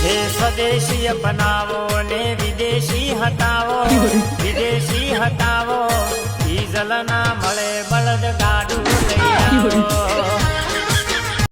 हे स्वदेशी अपनावो ने विदेशी हटावो, विदेशी हटावो डीजल ना मळे बळद गाडू लई आवो।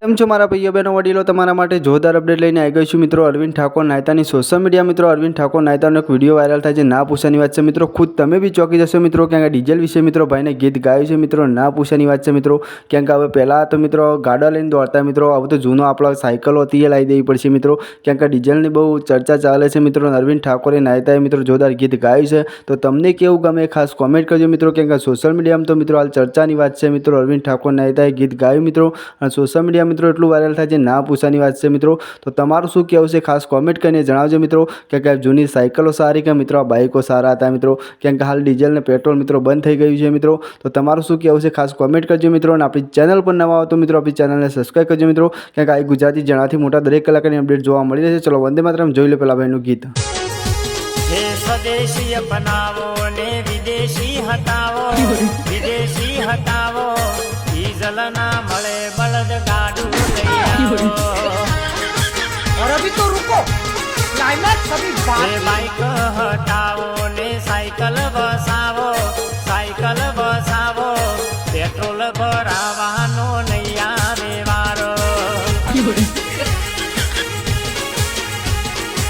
કેમ છો મારા ભાઈઓ બહેનો વડીલો, તમારા માટે જોરદાર અપડેટ લઈને આવી ગયો છું મિત્રો। અરવિંદ ઠાકોર નાયતાની સોશિયલ મીડિયા મિત્રો અરવિંદ ઠાકોર નાયતાનો એક વિડીયો વાયરલ થાય છે। ના પૂછવાની વાત છે મિત્રો, ખુદ તમે બી ચોંકી જશો મિત્રો, ક્યાંક ડીઝલ વિશે મિત્રો ભાઈને ગીત ગાયું છે મિત્રો। ના પૂછવાની વાત છે મિત્રો, ક્યાંક હવે પહેલાં તો મિત્રો ગાડા લઈને દોડતા મિત્રો, હવે તો જૂનો આપણો સાયકલો હતી એ લાવી દેવી પડશે મિત્રો। ક્યાંક ડીઝલની બહુ ચર્ચા ચાલે છે મિત્રો। અરવિંદ ઠાકોરે નાયતાએ મિત્રો જોરદાર ગીત ગાયું છે, તો તમને કેવું ગમે ખાસ કોમેન્ટ કરજો મિત્રો। ક્યાંક સોશિયલ મીડિયામાં તો મિત્રો હાલ ચર્ચાની વાત છે મિત્રો, અરવિંદ ઠાકોર નાયતાએ ગીત ગાયું મિત્રો, અને સોશિયલ મીડિયા મિત્રો એટલું વાયરલ થાય છે। ના પૂછવાની વાત છે મિત્રો, તો તમારું શું કહેવું છે ખાસ કોમેન્ટ કરીને જણાવજો મિત્રો। કે જૂની સાયકલો સારી કે મિત્રો આ બાઇકો સારા હતા મિત્રો, કેમ કે હાલ ડીઝલ ને પેટ્રોલ મિત્રો બંધ થઈ ગયું છે મિત્રો। તો તમારું શું કહેવું છે ખાસ કોમેન્ટ કરજો મિત્રો। અને આપણી ચેનલ પર નવા આવો તો મિત્રો આપણી ચેનલને સબસ્ક્રાઈબ કરજો મિત્રો, કેમ કે આ ગુજરાતી જણાથી મોટા દરેક કલાકારની અપડેટ જોવા મળી રહેશે। ચલો વંદે માતરમ જોઈ લો પેલા ભાઈનું ગીત। हे स्वदेशी अपनावो ने विदेशी हटावो, विदेशी हटावो डीजल ना मळे बळद गाडू लई आवो। और अभी तो रुको, क्लाइमैक्स अभी हे बाइक हटावो ने साइकिल बसावो, साइकिल बसावो पेट्रोल भरावानो नहीं आवे वारो।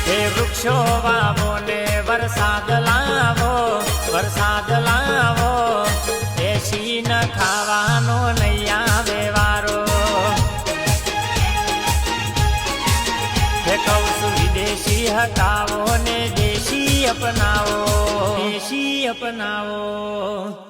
हे वृक्षो वावो ने वरसाद लावो, वरसाद लावो एसी न खावानो नहीं आवे वारो। हे कहूं विदेशी हटावो ने देशी अपनावो, देशी अपनावो।